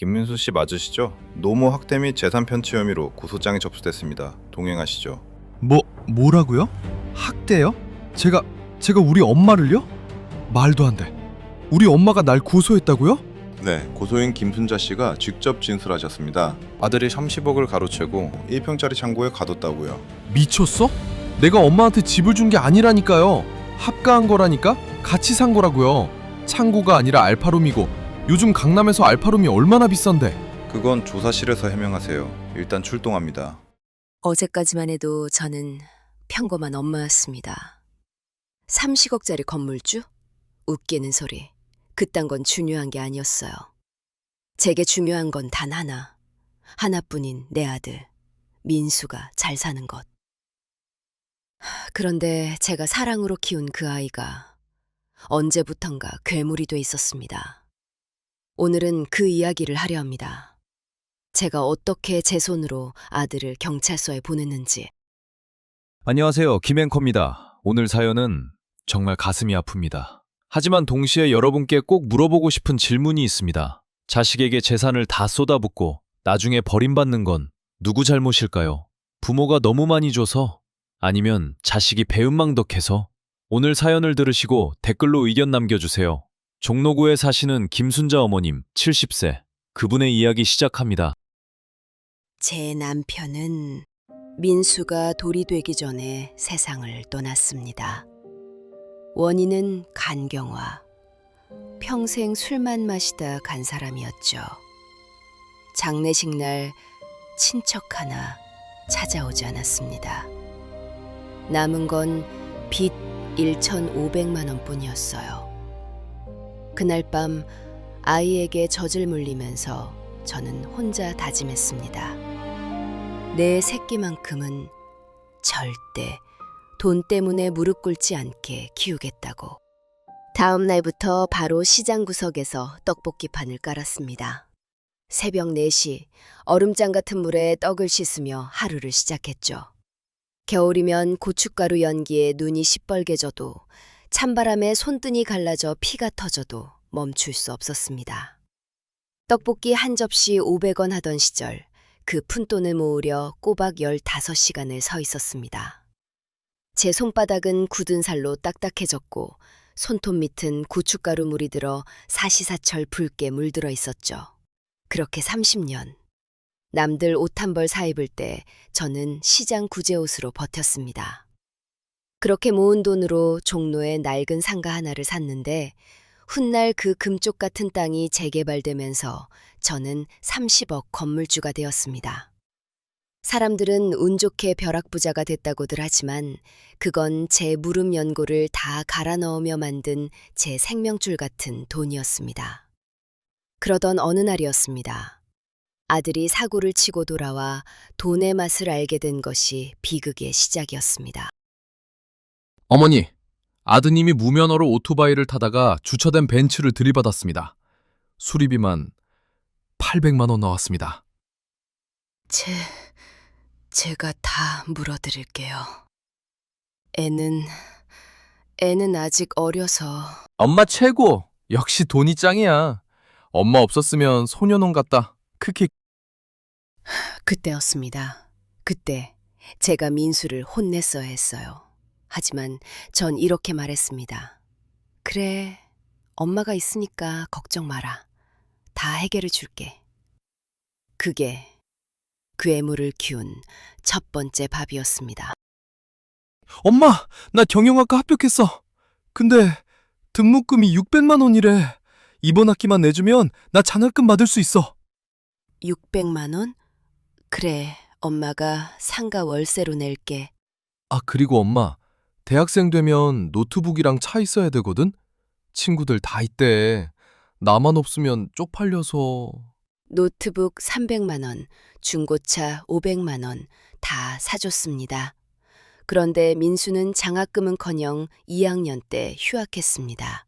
김민수 씨 맞으시죠? 노모 학대 및 재산 편취 혐의로 고소장이 접수됐습니다. 동행하시죠. 뭐라고요? 학대요? 제가 우리 엄마를요? 말도 안 돼. 우리 엄마가 날 고소했다고요? 네, 고소인 김순자 씨가 직접 진술하셨습니다. 아들이 30억을 가로채고 1평짜리 창고에 가뒀다고요. 미쳤어? 내가 엄마한테 집을 준 게 아니라니까요. 합가한 거라니까? 같이 산 거라고요. 창고가 아니라 알파룸이고 요즘 강남에서 알파룸이 얼마나 비싼데. 그건 조사실에서 해명하세요. 일단 출동합니다. 어제까지만 해도 저는 평범한 엄마였습니다. 30억짜리 건물주? 웃기는 소리. 그딴 건 중요한 게 아니었어요. 제게 중요한 건 단 하나. 하나뿐인 내 아들, 민수가 잘 사는 것. 그런데 제가 사랑으로 키운 그 아이가 언제부턴가 괴물이 돼 있었습니다. 오늘은 그 이야기를 하려 합니다. 제가 어떻게 제 손으로 아들을 경찰서에 보냈는지. 안녕하세요. 김앵커입니다. 오늘 사연은 정말 가슴이 아픕니다. 하지만 동시에 여러분께 꼭 물어보고 싶은 질문이 있습니다. 자식에게 재산을 다 쏟아붓고 나중에 버림받는 건 누구 잘못일까요? 부모가 너무 많이 줘서? 아니면 자식이 배은망덕해서? 오늘 사연을 들으시고 댓글로 의견 남겨주세요. 종로구에 사시는 김순자 어머님 70세. 그분의 이야기 시작합니다. 제 남편은 민수가 돌이 되기 전에 세상을 떠났습니다. 원인은 간경화. 평생 술만 마시다 간 사람이었죠. 장례식 날 친척 하나 찾아오지 않았습니다. 남은 건 빚 1,500만 원뿐이었어요. 그날 밤 아이에게 젖을 물리면서 저는 혼자 다짐했습니다. 내 새끼만큼은 절대 돈 때문에 무릎 꿇지 않게 키우겠다고. 다음 날부터 바로 시장 구석에서 떡볶이판을 깔았습니다. 새벽 4시 얼음장 같은 물에 떡을 씻으며 하루를 시작했죠. 겨울이면 고춧가루 연기에 눈이 시뻘개져도 찬바람에 손등이 갈라져 피가 터져도 멈출 수 없었습니다. 떡볶이 한 접시 500원 하던 시절 그 푼돈을 모으려 꼬박 15시간을 서 있었습니다. 제 손바닥은 굳은 살로 딱딱해졌고 손톱 밑은 고춧가루 물이 들어 사시사철 붉게 물들어 있었죠. 그렇게 30년. 남들 옷 한 벌 사입을 때 저는 시장 구제옷으로 버텼습니다. 그렇게 모은 돈으로 종로에 낡은 상가 하나를 샀는데 훗날 그 금쪽 같은 땅이 재개발되면서 저는 30억 건물주가 되었습니다. 사람들은 운 좋게 벼락부자가 됐다고들 하지만 그건 제 무릎 연고를 다 갈아 넣으며 만든 제 생명줄 같은 돈이었습니다. 그러던 어느 날이었습니다. 아들이 사고를 치고 돌아와 돈의 맛을 알게 된 것이 비극의 시작이었습니다. 어머니, 아드님이 무면허로 오토바이를 타다가 주차된 벤츠를 들이받았습니다. 수리비만 800만 원 나왔습니다. 제가 다 물어드릴게요. 애는 아직 어려서. 엄마 최고! 역시 돈이 짱이야. 엄마 없었으면 소년원 같다. 크키. 그때였습니다. 그때 제가 민수를 혼냈어야 했어요. 하지만 전 이렇게 말했습니다. 그래, 엄마가 있으니까 걱정 마라. 다 해결해 줄게. 그게 그 애물을 키운 첫 번째 밥이었습니다. 엄마, 나 경영학과 합격했어. 근데 등록금이 600만 원이래. 이번 학기만 내주면 나 장학금 받을 수 있어. 600만 원? 그래, 엄마가 상가 월세로 낼게. 아, 그리고 엄마, 대학생 되면 노트북이랑 차 있어야 되거든? 친구들 다 있대. 나만 없으면 쪽팔려서. 노트북 300만 원, 중고차 500만 원 다 사줬습니다. 그런데 민수는 장학금은커녕 2학년 때 휴학했습니다.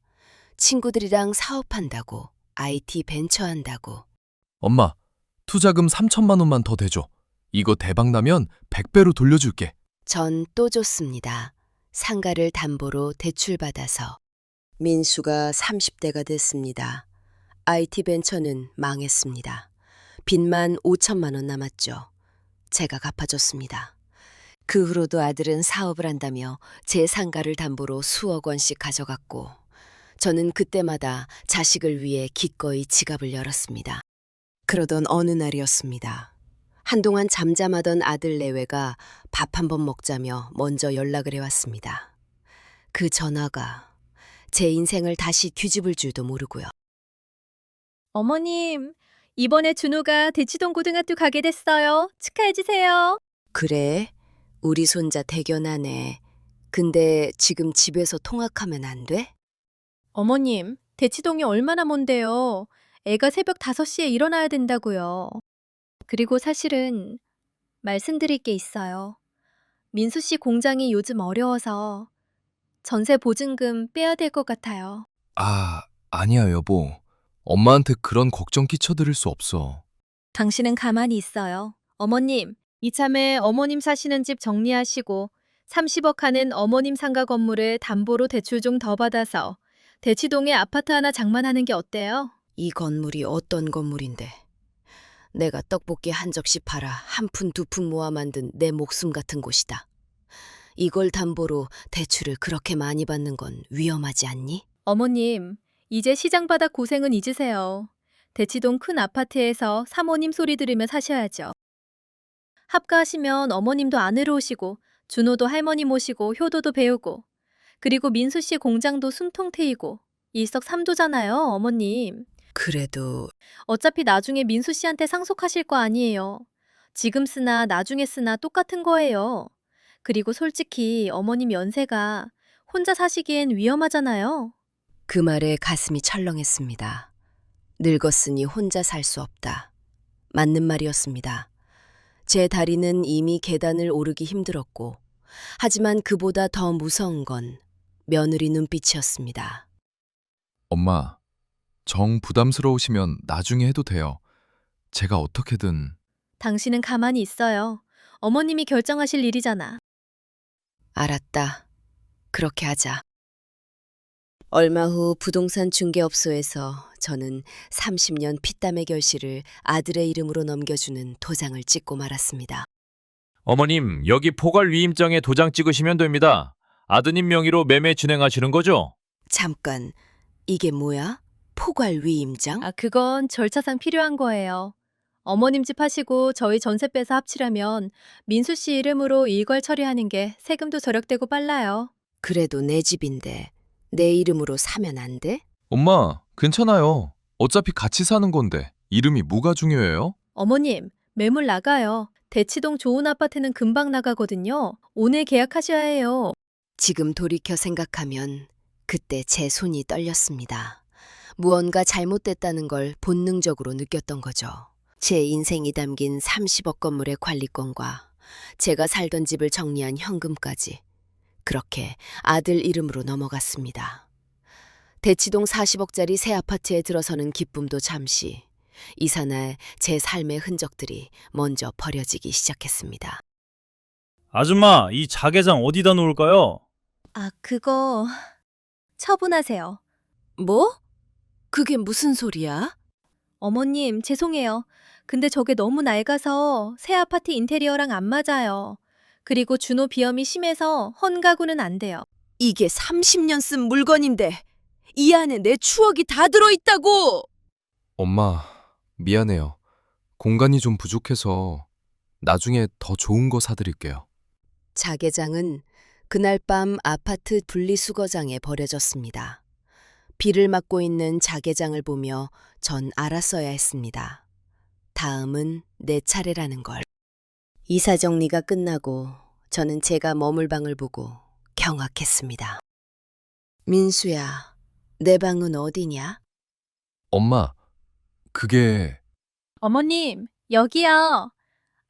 친구들이랑 사업한다고, IT 벤처 한다고. 엄마, 투자금 3천만 원만 더 대줘. 이거 대박 나면 100배로 돌려줄게. 전 또 줬습니다. 상가를 담보로 대출받아서. 민수가 30대가 됐습니다. IT 벤처는 망했습니다. 빚만 5천만 원 남았죠. 제가 갚아줬습니다. 그 후로도 아들은 사업을 한다며 제 상가를 담보로 수억 원씩 가져갔고 저는 그때마다 자식을 위해 기꺼이 지갑을 열었습니다. 그러던 어느 날이었습니다. 한동안 잠잠하던 아들 내외가 밥 한 번 먹자며 먼저 연락을 해왔습니다. 그 전화가 제 인생을 다시 뒤집을 줄도 모르고요. 어머님, 이번에 준호가 대치동 고등학교 가게 됐어요. 축하해주세요. 그래? 우리 손자 대견하네. 근데 지금 집에서 통학하면 안 돼? 어머님, 대치동이 얼마나 먼데요. 애가 새벽 5시에 일어나야 된다고요. 그리고 사실은 말씀드릴 게 있어요. 민수 씨 공장이 요즘 어려워서 전세 보증금 빼야 될 것 같아요. 아니야, 여보. 엄마한테 그런 걱정 끼쳐드릴 수 없어. 당신은 가만히 있어요. 어머님, 이참에 어머님 사시는 집 정리하시고 30억 하는 어머님 상가 건물을 담보로 대출 좀 더 받아서 대치동에 아파트 하나 장만하는 게 어때요? 이 건물이 어떤 건물인데. 내가 떡볶이 한 접시 팔아 한 푼 두 푼 모아 만든 내 목숨 같은 곳이다. 이걸 담보로 대출을 그렇게 많이 받는 건 위험하지 않니? 어머님, 이제 시장 바닥 고생은 잊으세요. 대치동 큰 아파트에서 사모님 소리 들으며 사셔야죠. 합가하시면 어머님도 아내로 오시고 준호도 할머니 모시고 효도도 배우고 그리고 민수 씨 공장도 숨통 트이고 일석삼조잖아요, 어머님. 그래도 어차피 나중에 민수 씨한테 상속하실 거 아니에요. 지금 쓰나 나중에 쓰나 똑같은 거예요. 그리고 솔직히 어머님 연세가 혼자 사시기엔 위험하잖아요. 그 말에 가슴이 철렁했습니다. 늙었으니 혼자 살 수 없다. 맞는 말이었습니다. 제 다리는 이미 계단을 오르기 힘들었고, 하지만 그보다 더 무서운 건 며느리 눈빛이었습니다. 엄마, 정 부담스러우시면 나중에 해도 돼요. 제가 어떻게든... 당신은 가만히 있어요. 어머님이 결정하실 일이잖아. 알았다. 그렇게 하자. 얼마 후 부동산 중개업소에서 저는 30년 피땀의 결실을 아들의 이름으로 넘겨주는 도장을 찍고 말았습니다. 어머님, 여기 포괄 위임장에 도장 찍으시면 됩니다. 아드님 명의로 매매 진행하시는 거죠? 잠깐, 이게 뭐야? 포괄 위임장? 그건 절차상 필요한 거예요. 어머님 집 하시고 저희 전세 빼서 합치려면 민수 씨 이름으로 일괄 처리하는 게 세금도 절약되고 빨라요. 그래도 내 집인데 내 이름으로 사면 안 돼? 엄마, 괜찮아요. 어차피 같이 사는 건데 이름이 뭐가 중요해요? 어머님, 매물 나가요. 대치동 좋은 아파트는 금방 나가거든요. 오늘 계약하셔야 해요. 지금 돌이켜 생각하면 그때 제 손이 떨렸습니다. 무언가 잘못됐다는 걸 본능적으로 느꼈던 거죠. 제 인생이 담긴 30억 건물의 관리권과 제가 살던 집을 정리한 현금까지 그렇게 아들 이름으로 넘어갔습니다. 대치동 40억짜리 새 아파트에 들어서는 기쁨도 잠시, 이사날 제 삶의 흔적들이 먼저 버려지기 시작했습니다. 아줌마, 이 자개장 어디다 놓을까요? 그거 처분하세요. 뭐? 그게 무슨 소리야? 어머님, 죄송해요. 근데 저게 너무 낡아서 새 아파트 인테리어랑 안 맞아요. 그리고 준호 비염이 심해서 헌가구는 안 돼요. 이게 30년 쓴 물건인데 이 안에 내 추억이 다 들어있다고! 엄마, 미안해요. 공간이 좀 부족해서 나중에 더 좋은 거 사드릴게요. 자개장은 그날 밤 아파트 분리수거장에 버려졌습니다. 비를 맞고 있는 자개장을 보며 전 알았어야 했습니다. 다음은 내 차례라는 걸. 이사 정리가 끝나고 저는 제가 머물 방을 보고 경악했습니다. 민수야, 내 방은 어디냐? 엄마, 그게... 어머님, 여기요.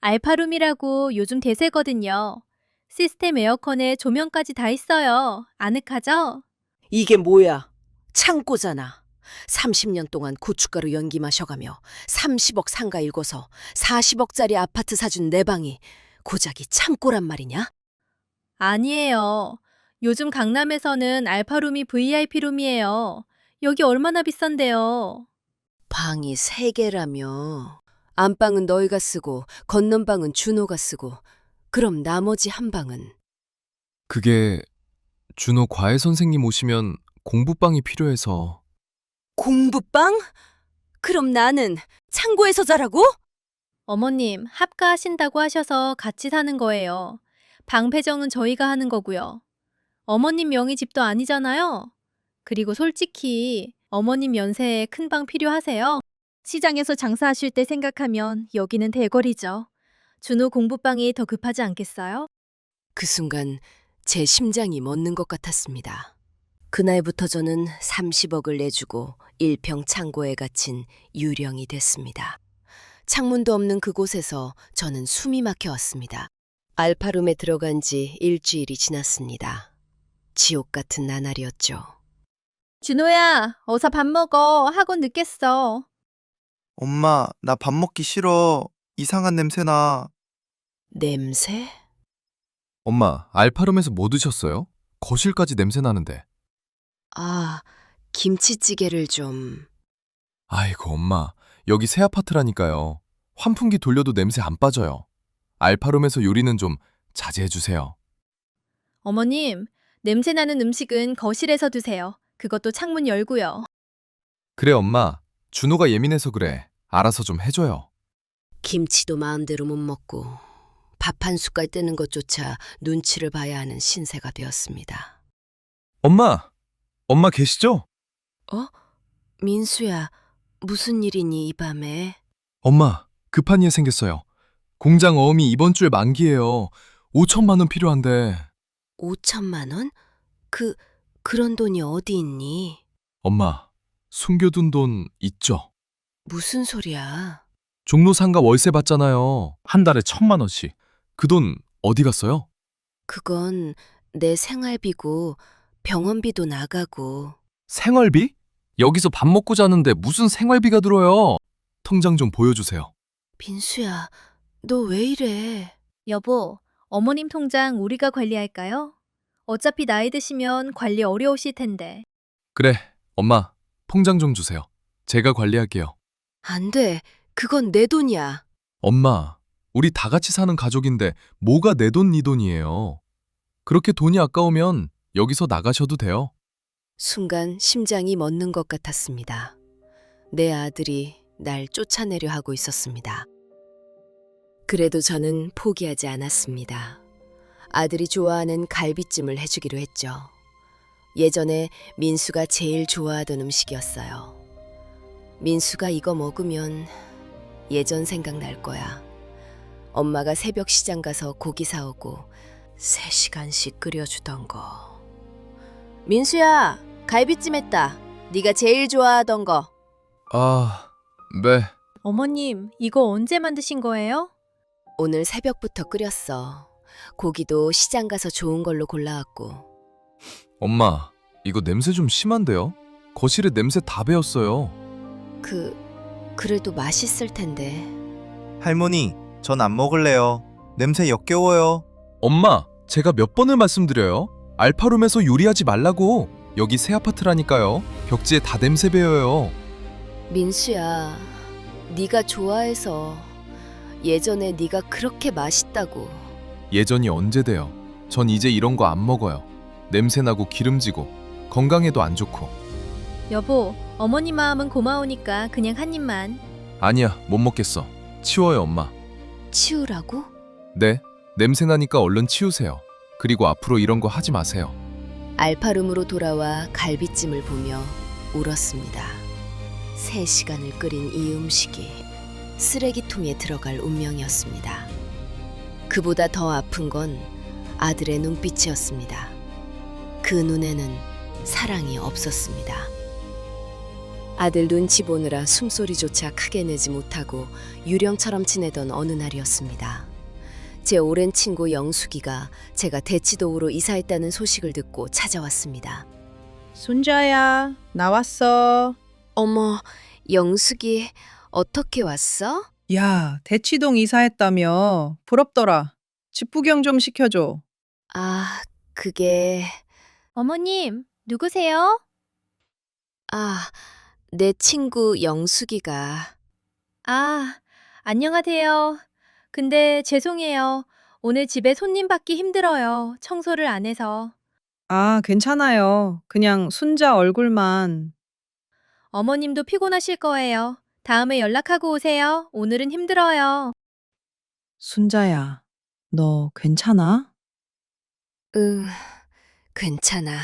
알파룸이라고 요즘 대세거든요. 시스템 에어컨에 조명까지 다 있어요. 아늑하죠? 이게 뭐야? 창고잖아. 30년 동안 고춧가루 연기 마셔가며 30억 상가 일궈서 40억짜리 아파트 사준 내 방이 고작이 창고란 말이냐? 아니에요. 요즘 강남에서는 알파룸이 VIP룸이에요. 여기 얼마나 비싼데요. 방이 3개라며. 안방은 너희가 쓰고 건넌방은 준호가 쓰고 그럼 나머지 한 방은? 그게 준호 과외 선생님 오시면 공부방이 필요해서. 공부방? 그럼 나는 창고에서 자라고? 어머님, 합가하신다고 하셔서 같이 사는 거예요. 방 배정은 저희가 하는 거고요. 어머님 명의 집도 아니잖아요. 그리고 솔직히 어머님 연세에 큰 방 필요하세요? 시장에서 장사하실 때 생각하면 여기는 대거리죠. 준호 공부방이 더 급하지 않겠어요? 그 순간 제 심장이 멎는 것 같았습니다. 그날부터 저는 30억을 내주고 1평 창고에 갇힌 유령이 됐습니다. 창문도 없는 그곳에서 저는 숨이 막혀왔습니다. 알파룸에 들어간 지 일주일이 지났습니다. 지옥 같은 나날이었죠. 준호야, 어서 밥 먹어. 학원 늦겠어. 엄마, 나 밥 먹기 싫어. 이상한 냄새 나. 냄새? 엄마, 알파룸에서 뭐 드셨어요? 거실까지 냄새 나는데. 아, 김치찌개를 좀... 아이고, 엄마. 여기 새 아파트라니까요. 환풍기 돌려도 냄새 안 빠져요. 알파룸에서 요리는 좀 자제해 주세요. 어머님, 냄새 나는 음식은 거실에서 드세요. 그것도 창문 열고요. 그래, 엄마. 준호가 예민해서 그래. 알아서 좀 해줘요. 김치도 마음대로 못 먹고 밥 한 숟갈 뜨는 것조차 눈치를 봐야 하는 신세가 되었습니다. 엄마 계시죠? 어? 민수야, 무슨 일이니 이 밤에? 엄마, 급한 일 생겼어요. 공장 어음이 이번 주에 만기예요. 5천만 원 필요한데. 5천만 원? 그런 돈이 어디 있니? 엄마, 숨겨둔 돈 있죠? 무슨 소리야? 종로 상가 월세 받잖아요. 한 달에 1,000만 원씩. 그 돈 어디 갔어요? 그건 내 생활비고 병원비도 나가고. 생활비? 여기서 밥 먹고 자는데 무슨 생활비가 들어요? 통장 좀 보여주세요. 민수야, 너 왜 이래? 여보, 어머님 통장 우리가 관리할까요? 어차피 나이 드시면 관리 어려우실 텐데. 그래, 엄마, 통장 좀 주세요. 제가 관리할게요. 안 돼. 그건 내 돈이야. 엄마, 우리 다 같이 사는 가족인데 뭐가 내 돈, 네 돈이에요. 그렇게 돈이 아까우면 여기서 나가셔도 돼요. 순간 심장이 멎는 것 같았습니다. 내 아들이 날 쫓아내려 하고 있었습니다. 그래도 저는 포기하지 않았습니다. 아들이 좋아하는 갈비찜을 해주기로 했죠. 예전에 민수가 제일 좋아하던 음식이었어요. 민수가 이거 먹으면 예전 생각날 거야. 엄마가 새벽 시장 가서 고기 사오고 3시간씩 끓여주던 거. 민수야, 갈비찜 했다. 네가 제일 좋아하던 거. 아, 네. 어머님, 이거 언제 만드신 거예요? 오늘 새벽부터 끓였어. 고기도 시장 가서 좋은 걸로 골라왔고. 엄마, 이거 냄새 좀 심한데요? 거실에 냄새 다 배었어요. 그래도 맛있을 텐데. 할머니, 전 안 먹을래요. 냄새 역겨워요. 엄마, 제가 몇 번을 말씀드려요? 알파룸에서 요리하지 말라고. 여기 새 아파트라니까요. 벽지에 다 냄새 배어요. 민수야, 네가 좋아해서. 예전에 네가 그렇게 맛있다고. 예전이 언제 돼요? 전 이제 이런 거 안 먹어요. 냄새나고 기름지고 건강에도 안 좋고. 여보, 어머님 마음은 고마우니까 그냥 한 입만. 아니야, 못 먹겠어. 치워요, 엄마. 치우라고? 네, 냄새나니까 얼른 치우세요. 그리고 앞으로 이런 거 하지 마세요. 알파룸으로 돌아와 갈비찜을 보며 울었습니다. 3시간을 끓인 이 음식이 쓰레기통에 들어갈 운명이었습니다. 그보다 더 아픈 건 아들의 눈빛이었습니다. 그 눈에는 사랑이 없었습니다. 아들 눈치 보느라 숨소리조차 크게 내지 못하고 유령처럼 지내던 어느 날이었습니다. 제 오랜 친구 영숙이가 제가 대치도우로 이사했다는 소식을 듣고 찾아왔습니다. 순자야, 나왔어. 어머, 영숙이 어떻게 왔어? 야, 대치동 이사했다며. 부럽더라. 집 구경 좀 시켜줘. 아, 그게... 어머님, 누구세요? 아, 내 친구 영숙이가 아, 안녕하세요. 근데 죄송해요. 오늘 집에 손님 받기 힘들어요. 청소를 안 해서. 아, 괜찮아요. 그냥 순자 얼굴만. 어머님도 피곤하실 거예요. 다음에 연락하고 오세요. 오늘은 힘들어요. 순자야, 너 괜찮아? 응, 괜찮아.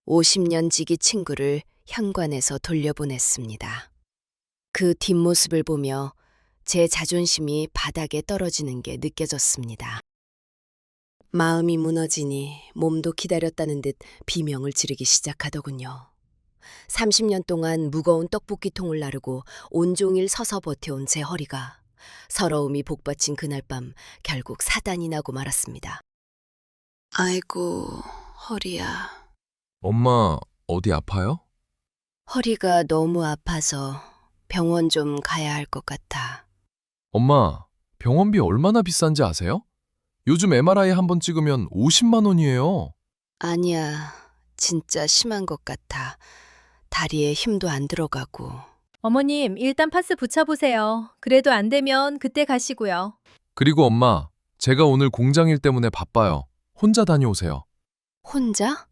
50년 지기 친구를 현관에서 돌려보냈습니다. 그 뒷모습을 보며 제 자존심이 바닥에 떨어지는 게 느껴졌습니다. 마음이 무너지니 몸도 기다렸다는 듯 비명을 지르기 시작하더군요. 30년 동안 무거운 떡볶이통을 나르고 온종일 서서 버텨온 제 허리가 서러움이 복받친 그날 밤 결국 사단이 나고 말았습니다. 아이고, 허리야. 엄마, 어디 아파요? 허리가 너무 아파서 병원 좀 가야 할 것 같아. 엄마, 병원비 얼마나 비싼지 아세요? 요즘 MRI 한 번 찍으면 50만 원이에요. 아니야, 진짜 심한 것 같아. 다리에 힘도 안 들어가고. 어머님, 일단 파스 붙여보세요. 그래도 안 되면 그때 가시고요. 그리고 엄마, 제가 오늘 공장일 때문에 바빠요. 혼자 다녀오세요. 혼자?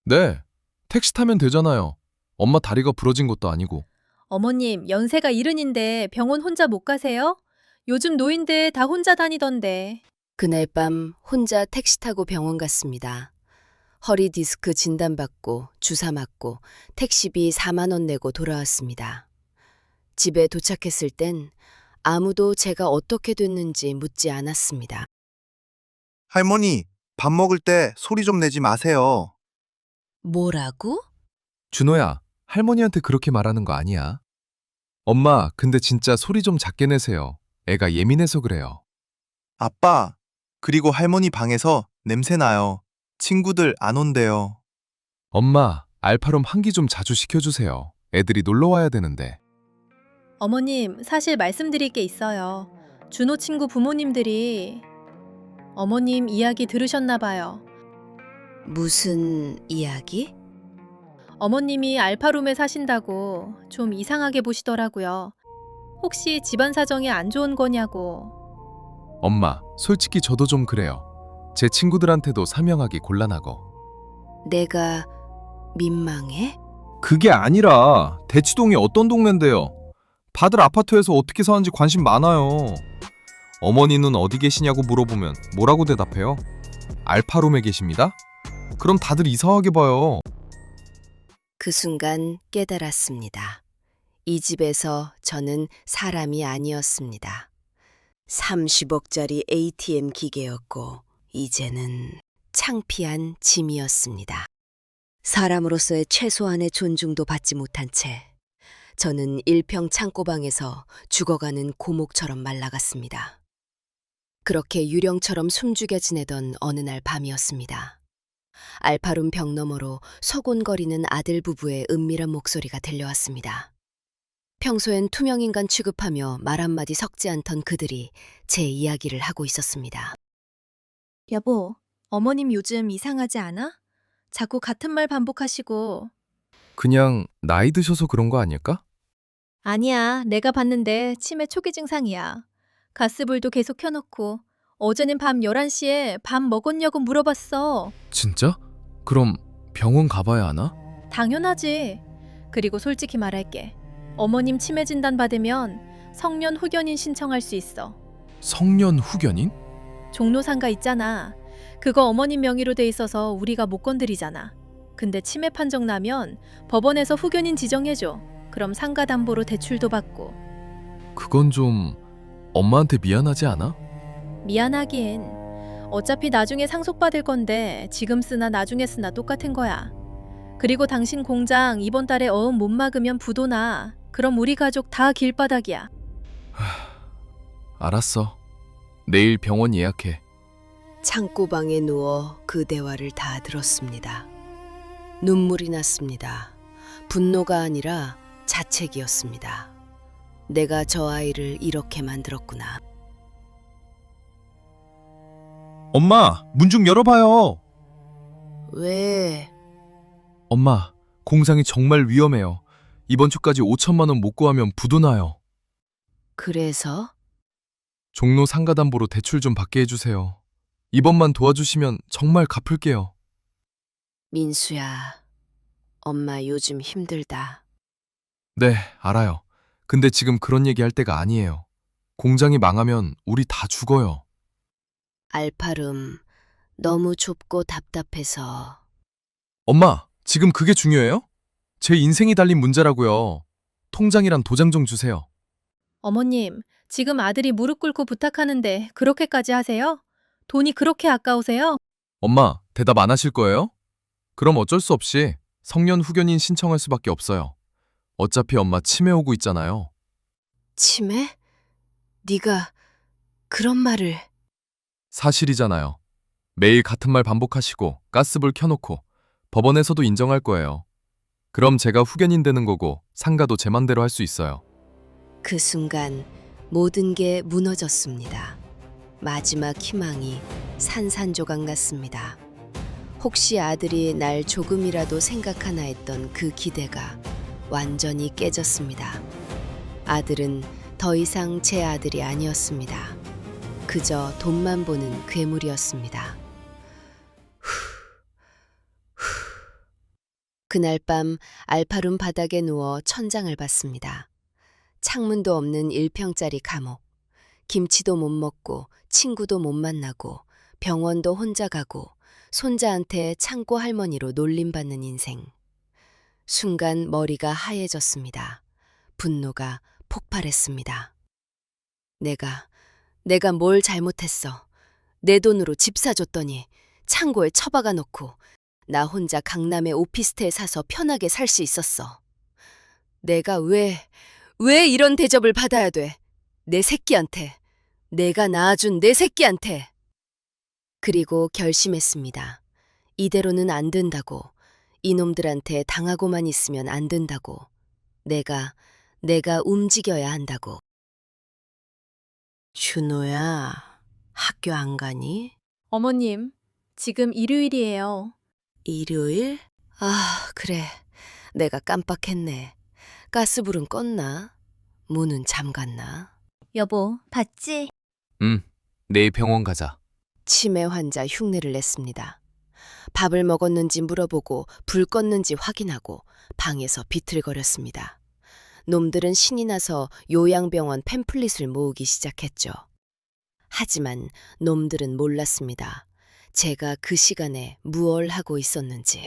네, 택시 타면 되잖아요. 엄마 다리가 부러진 것도 아니고. 어머님, 연세가 70인데 병원 혼자 못 가세요? 요즘 노인들 다 혼자 다니던데. 그날 밤 혼자 택시 타고 병원 갔습니다. 허리 디스크 진단받고 주사 맞고 택시비 4만 원 내고 돌아왔습니다. 집에 도착했을 땐 아무도 제가 어떻게 됐는지 묻지 않았습니다. 할머니, 밥 먹을 때 소리 좀 내지 마세요. 뭐라고? 준호야, 할머니한테 그렇게 말하는 거 아니야. 엄마, 근데 진짜 소리 좀 작게 내세요. 애가 예민해서 그래요. 아빠, 그리고 할머니 방에서 냄새 나요. 친구들 안 온대요. 엄마, 알파롬 환기 좀 자주 시켜주세요. 애들이 놀러 와야 되는데. 어머님, 사실 말씀드릴 게 있어요. 준호 친구 부모님들이 어머님 이야기 들으셨나 봐요. 무슨 이야기? 어머님이 알파룸에 사신다고 좀 이상하게 보시더라고요. 혹시 집안 사정이 안 좋은 거냐고. 엄마, 솔직히 저도 좀 그래요. 제 친구들한테도 사명하기 곤란하고. 내가 민망해? 그게 아니라 대치동이 어떤 동네인데요? 다들 아파트에서 어떻게 사는지 관심 많아요. 어머니는 어디 계시냐고 물어보면 뭐라고 대답해요? 알파룸에 계십니다? 그럼 다들 이상하게 봐요. 그 순간 깨달았습니다. 이 집에서 저는 사람이 아니었습니다. 30억짜리 ATM 기계였고 이제는 창피한 짐이었습니다. 사람으로서의 최소한의 존중도 받지 못한 채 저는 일평 창고방에서 죽어가는 고목처럼 말라갔습니다. 그렇게 유령처럼 숨죽여 지내던 어느 날 밤이었습니다. 알파룸 벽 너머로 서곤거리는 아들 부부의 은밀한 목소리가 들려왔습니다. 평소엔 투명인간 취급하며 말 한마디 섞지 않던 그들이 제 이야기를 하고 있었습니다. 여보, 어머님 요즘 이상하지 않아? 자꾸 같은 말 반복하시고. 그냥 나이 드셔서 그런 거 아닐까? 아니야, 내가 봤는데 치매 초기 증상이야. 가스불도 계속 켜놓고 어제는 밤 11시에 밥 먹었냐고 물어봤어. 진짜? 그럼 병원 가봐야 하나? 당연하지. 그리고 솔직히 말할게. 어머님 치매 진단 받으면 성년 후견인 신청할 수 있어. 성년 후견인? 종로상가 있잖아. 그거 어머님 명의로 돼 있어서 우리가 못 건드리잖아. 근데 치매 판정 나면 법원에서 후견인 지정해줘. 그럼 상가 담보로 대출도 받고. 그건 좀 엄마한테 미안하지 않아? 미안하긴. 어차피 나중에 상속받을 건데 지금 쓰나 나중에 쓰나 똑같은 거야. 그리고 당신 공장 이번 달에 어음 못 막으면 부도나. 그럼 우리 가족 다 길바닥이야. 알았어. 내일 병원 예약해. 창고방에 누워 그 대화를 다 들었습니다. 눈물이 났습니다. 분노가 아니라 자책이었습니다. 내가 저 아이를 이렇게 만들었구나. 엄마, 문 좀 열어봐요. 왜? 엄마, 공장이 정말 위험해요. 이번 주까지 5천만 원 못 구하면 부도나요. 그래서 종로 상가담보로 대출 좀 받게 해주세요. 이번만 도와주시면 정말 갚을게요. 민수야, 엄마 요즘 힘들다. 네, 알아요. 근데 지금 그런 얘기 할 때가 아니에요. 공장이 망하면 우리 다 죽어요. 알파룸 너무 좁고 답답해서. 엄마, 지금 그게 중요해요? 제 인생이 달린 문제라고요. 통장이랑 도장 좀 주세요. 어머님, 지금 아들이 무릎 꿇고 부탁하는데 그렇게까지 하세요? 돈이 그렇게 아까우세요? 엄마, 대답 안 하실 거예요? 그럼 어쩔 수 없이 성년 후견인 신청할 수밖에 없어요. 어차피 엄마 치매 오고 있잖아요. 치매? 네가 그런 말을. 사실이잖아요. 매일 같은 말 반복하시고 가스불 켜놓고 법원에서도 인정할 거예요. 그럼 제가 후견인 되는 거고 상가도 제 맘대로 할 수 있어요. 그 순간 모든 게 무너졌습니다. 마지막 희망이 산산조각 났습니다. 혹시 아들이 날 조금이라도 생각하나 했던 그 기대가 완전히 깨졌습니다. 아들은 더 이상 제 아들이 아니었습니다. 그저 돈만 보는 괴물이었습니다. 그날 밤 알파룸 바닥에 누워 천장을 봤습니다. 창문도 없는 1평짜리 감옥. 김치도 못 먹고 친구도 못 만나고 병원도 혼자 가고 손자한테 창고 할머니로 놀림받는 인생. 순간 머리가 하얘졌습니다. 분노가 폭발했습니다. 내가 뭘 잘못했어. 내 돈으로 집 사줬더니 창고에 처박아 놓고 나 혼자 강남에 오피스텔 사서 편하게 살 수 있었어. 내가 왜 이런 대접을 받아야 돼? 내 새끼한테. 내가 낳아준 내 새끼한테. 그리고 결심했습니다. 이대로는 안 된다고. 이놈들한테 당하고만 있으면 안 된다고. 내가 움직여야 한다고. 준호야, 학교 안 가니? 어머님, 지금 일요일이에요. 일요일? 아, 그래. 내가 깜빡했네. 가스불은 껐나? 문은 잠갔나? 여보, 봤지? 내일 병원 가자. 치매 환자 흉내를 냈습니다. 밥을 먹었는지 물어보고 불 껐는지 확인하고 방에서 비틀거렸습니다. 놈들은 신이 나서 요양병원 팸플릿을 모으기 시작했죠. 하지만 놈들은 몰랐습니다. 제가 그 시간에 무얼 하고 있었는지.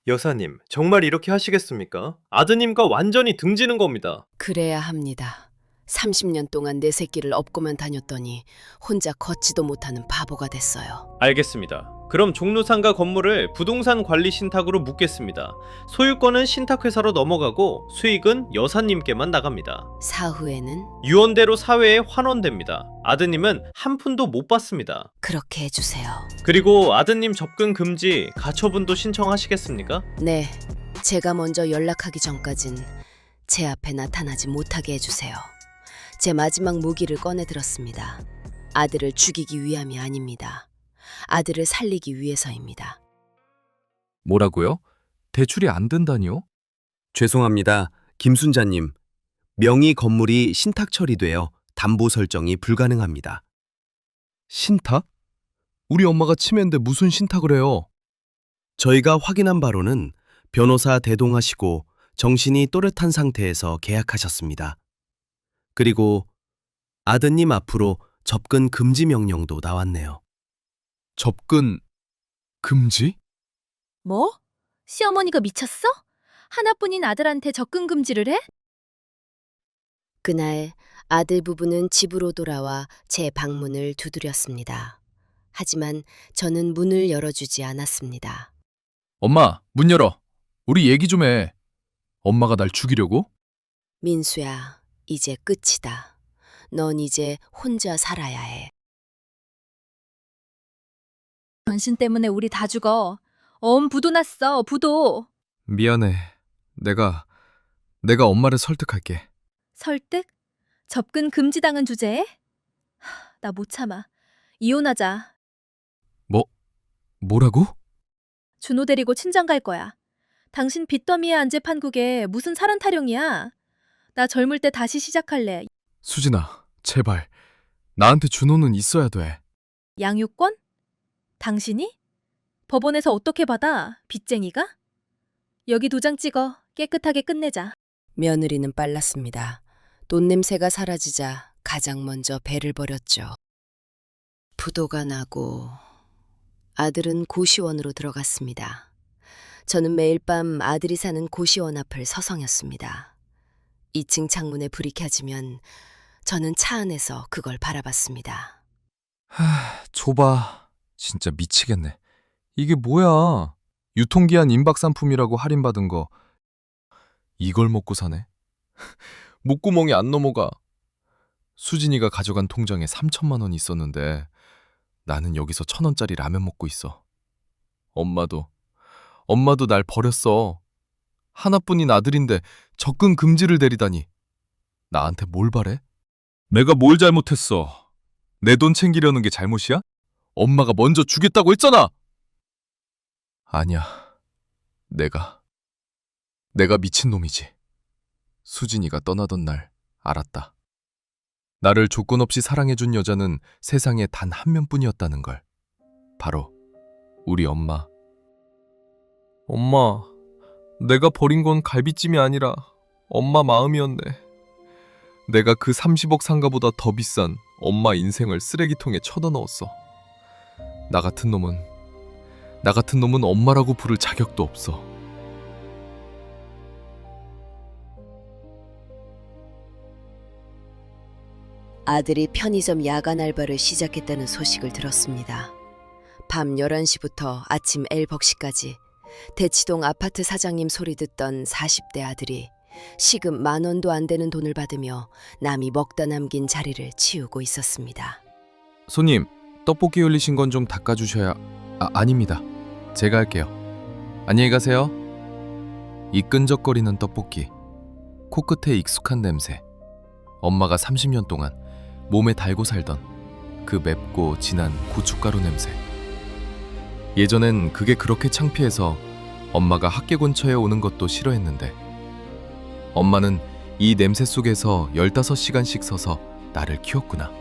여사님, 정말 이렇게 하시겠습니까? 아드님과 완전히 등지는 겁니다. 그래야 합니다. 30년 동안 내 새끼를 업고만 다녔더니 혼자 걷지도 못하는 바보가 됐어요. 알겠습니다. 그럼 종로상가 건물을 부동산 관리 신탁으로 묻겠습니다. 소유권은 신탁회사로 넘어가고 수익은 여사님께만 나갑니다. 사후에는 유언대로 사회에 환원됩니다. 아드님은 한 푼도 못 받습니다. 그렇게 해주세요. 그리고 아드님 접근 금지 가처분도 신청하시겠습니까? 네, 제가 먼저 연락하기 전까진 제 앞에 나타나지 못하게 해주세요. 제 마지막 무기를 꺼내 들었습니다. 아들을 죽이기 위함이 아닙니다. 아들을 살리기 위해서입니다. 뭐라고요? 대출이 안 된다니요? 죄송합니다. 김순자님. 명의 건물이 신탁 처리되어 담보 설정이 불가능합니다. 신탁? 우리 엄마가 치매인데 무슨 신탁을 해요? 저희가 확인한 바로는 변호사 대동하시고 정신이 또렷한 상태에서 계약하셨습니다. 그리고 아드님 앞으로 접근 금지 명령도 나왔네요. 접근 금지? 뭐? 시어머니가 미쳤어? 하나뿐인 아들한테 접근 금지를 해? 그날 아들 부부는 집으로 돌아와 제 방문을 두드렸습니다. 하지만 저는 문을 열어주지 않았습니다. 엄마, 문 열어. 우리 얘기 좀 해. 엄마가 날 죽이려고? 민수야, 이제 끝이다. 넌 이제 혼자 살아야 해. 당신 때문에 우리 다 죽어. 부도 났어, 부도. 미안해. 내가 엄마를 설득할게. 설득? 접근 금지당한 주제에? 나 못 참아. 이혼하자. 뭐라고? 준호 데리고 친정 갈 거야. 당신 빚더미에 안재 판국에 무슨 살은 타령이야? 나 젊을 때 다시 시작할래. 수진아, 제발. 나한테 준호는 있어야 돼. 양육권? 당신이? 법원에서 어떻게 받아? 빚쟁이가? 여기 도장 찍어. 깨끗하게 끝내자. 며느리는 빨랐습니다. 돈 냄새가 사라지자 가장 먼저 배를 버렸죠. 부도가 나고 아들은 고시원으로 들어갔습니다. 저는 매일 밤 아들이 사는 고시원 앞을 서성였습니다. 2층 창문에 불이 켜지면 저는 차 안에서 그걸 바라봤습니다. 좁아. 진짜 미치겠네. 이게 뭐야? 유통기한 임박 상품이라고 할인받은 거. 이걸 먹고 사네. 목구멍이 안 넘어가. 수진이가 가져간 통장에 3천만 원 있었는데 나는 여기서 1,000원짜리 라면 먹고 있어. 엄마도 날 버렸어. 하나뿐인 아들인데 접근 금지를 내리다니. 나한테 뭘 바래? 내가 뭘 잘못했어? 내 돈 챙기려는 게 잘못이야? 엄마가 먼저 주겠다고 했잖아. 아니야. 내가 미친놈이지. 수진이가 떠나던 날 알았다. 나를 조건 없이 사랑해준 여자는 세상에 단 한 명뿐이었다는 걸. 바로 우리 엄마. 엄마, 내가 버린 건 갈비찜이 아니라 엄마 마음이었네. 내가 그 30억 상가보다 더 비싼 엄마 인생을 쓰레기통에 쳐넣었어. 나 같은 놈은 엄마라고 부를 자격도 없어. 아들이 편의점 야간 알바를 시작했다는 소식을 들었습니다. 밤 11시부터 아침 엘벅시까지 대치동 아파트 사장님 소리 듣던 40대 아들이 시급 10,000원도 안 되는 돈을 받으며 남이 먹다 남긴 자리를 치우고 있었습니다. 손님, 떡볶이 흘리신 건 좀 닦아주셔야... 아닙니다. 제가 할게요. 안녕히 가세요. 이 끈적거리는 떡볶이, 코끝에 익숙한 냄새, 엄마가 30년 동안 몸에 달고 살던 그 맵고 진한 고춧가루 냄새. 예전엔 그게 그렇게 창피해서 엄마가 학교 근처에 오는 것도 싫어했는데 엄마는 이 냄새 속에서 15시간씩 서서 나를 키웠구나.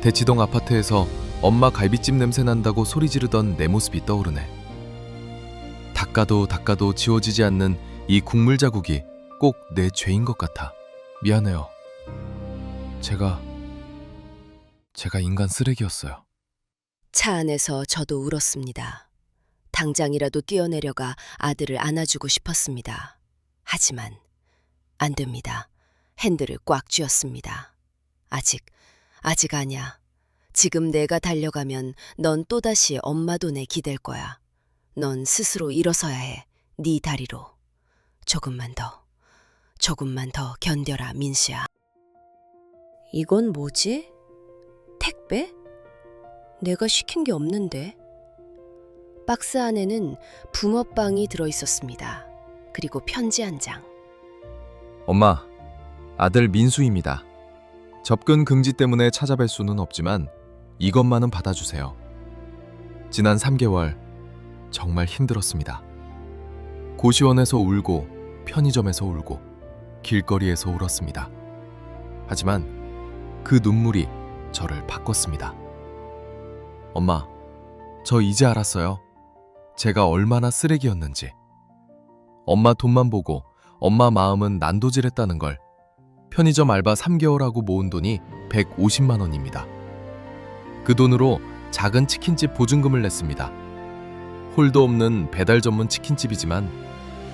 대치동 아파트에서 엄마 갈비찜 냄새 난다고 소리 지르던 내 모습이 떠오르네. 닦아도 지워지지 않는 이 국물 자국이 꼭 내 죄인 것 같아. 미안해요. 제가 인간 쓰레기였어요. 차 안에서 저도 울었습니다. 당장이라도 뛰어내려가 아들을 안아주고 싶었습니다. 하지만 안 됩니다. 핸들을 꽉 쥐었습니다. 아직 아니야. 지금 내가 달려가면 넌 또다시 엄마 돈에 기댈 거야. 넌 스스로 일어서야 해. 네 다리로. 조금만 더 견뎌라, 민수야. 이건 뭐지? 택배? 내가 시킨 게 없는데. 박스 안에는 붕어빵이 들어있었습니다. 그리고 편지 한 장. 엄마, 아들 민수입니다. 접근 금지 때문에 찾아뵐 수는 없지만 이것만은 받아주세요. 지난 3개월 정말 힘들었습니다. 고시원에서 울고 편의점에서 울고 길거리에서 울었습니다. 하지만 그 눈물이 저를 바꿨습니다. 엄마, 저 이제 알았어요. 제가 얼마나 쓰레기였는지. 엄마 돈만 보고 엄마 마음은 난도질했다는 걸. 편의점 알바 3개월하고 모은 돈이 150만 원입니다. 그 돈으로 작은 치킨집 보증금을 냈습니다. 홀도 없는 배달 전문 치킨집이지만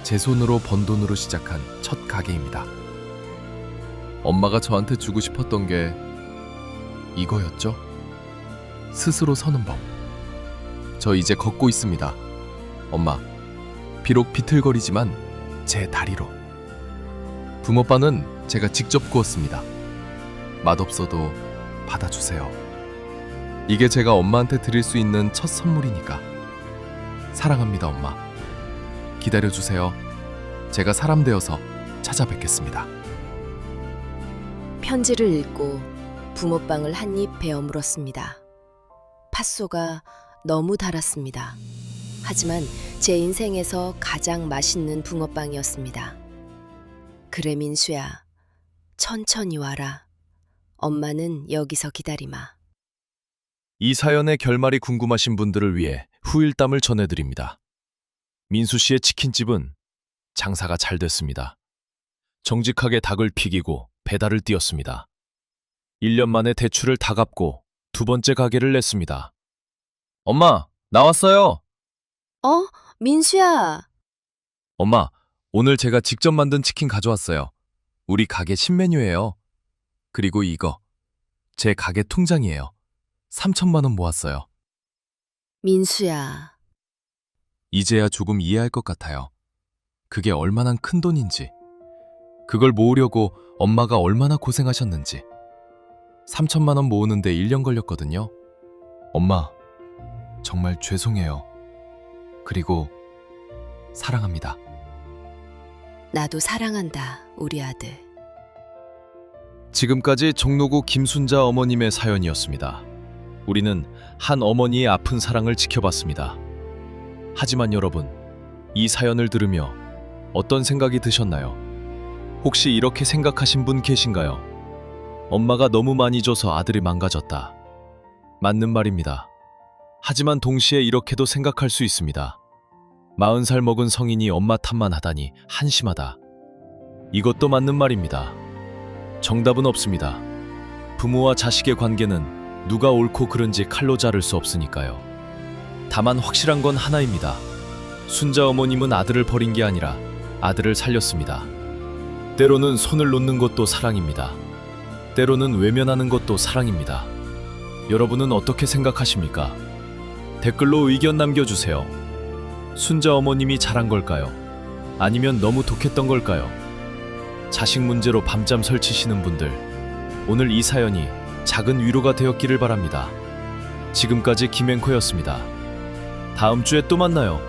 제 손으로 번 돈으로 시작한 첫 가게입니다. 엄마가 저한테 주고 싶었던 게 이거였죠? 스스로 서는 법. 저 이제 걷고 있습니다. 엄마, 비록 비틀거리지만 제 다리로. 붕어빵은 제가 직접 구웠습니다. 맛없어도 받아주세요. 이게 제가 엄마한테 드릴 수 있는 첫 선물이니까. 사랑합니다, 엄마. 기다려주세요. 제가 사람 되어서 찾아뵙겠습니다. 편지를 읽고 붕어빵을 한 입 베어 물었습니다. 팥소가 너무 달았습니다. 하지만 제 인생에서 가장 맛있는 붕어빵이었습니다. 그래 민수야, 천천히 와라. 엄마는 여기서 기다리마. 이 사연의 결말이 궁금하신 분들을 위해 후일담을 전해드립니다. 민수 씨의 치킨집은 장사가 잘 됐습니다. 정직하게 닭을 튀기고 배달을 띄었습니다. 1년 만에 대출을 다 갚고 두 번째 가게를 냈습니다. 엄마, 나왔어요. 민수야. 엄마, 오늘 제가 직접 만든 치킨 가져왔어요. 우리 가게 신메뉴예요. 그리고 이거 제 가게 통장이에요. 3천만 원 모았어요. 민수야. 이제야 조금 이해할 것 같아요. 그게 얼마나 큰 돈인지, 그걸 모으려고 엄마가 얼마나 고생하셨는지. 3천만 원 모으는데 1년 걸렸거든요. 엄마, 정말 죄송해요. 그리고 사랑합니다. 나도 사랑한다, 우리 아들. 지금까지 종로구 김순자 어머님의 사연이었습니다. 우리는 한 어머니의 아픈 사랑을 지켜봤습니다. 하지만 여러분, 이 사연을 들으며 어떤 생각이 드셨나요? 혹시 이렇게 생각하신 분 계신가요? 엄마가 너무 많이 줘서 아들이 망가졌다. 맞는 말입니다. 하지만 동시에 이렇게도 생각할 수 있습니다. 40살 먹은 성인이 엄마 탓만 하다니 한심하다. 이것도 맞는 말입니다. 정답은 없습니다. 부모와 자식의 관계는 누가 옳고 그른지 칼로 자를 수 없으니까요. 다만 확실한 건 하나입니다. 순자 어머님은 아들을 버린 게 아니라 아들을 살렸습니다. 때로는 손을 놓는 것도 사랑입니다. 때로는 외면하는 것도 사랑입니다. 여러분은 어떻게 생각하십니까? 댓글로 의견 남겨주세요. 순자 어머님이 잘한 걸까요? 아니면 너무 독했던 걸까요? 자식 문제로 밤잠 설치시는 분들, 오늘 이 사연이 작은 위로가 되었기를 바랍니다. 지금까지 김앵커였습니다. 다음 주에 또 만나요.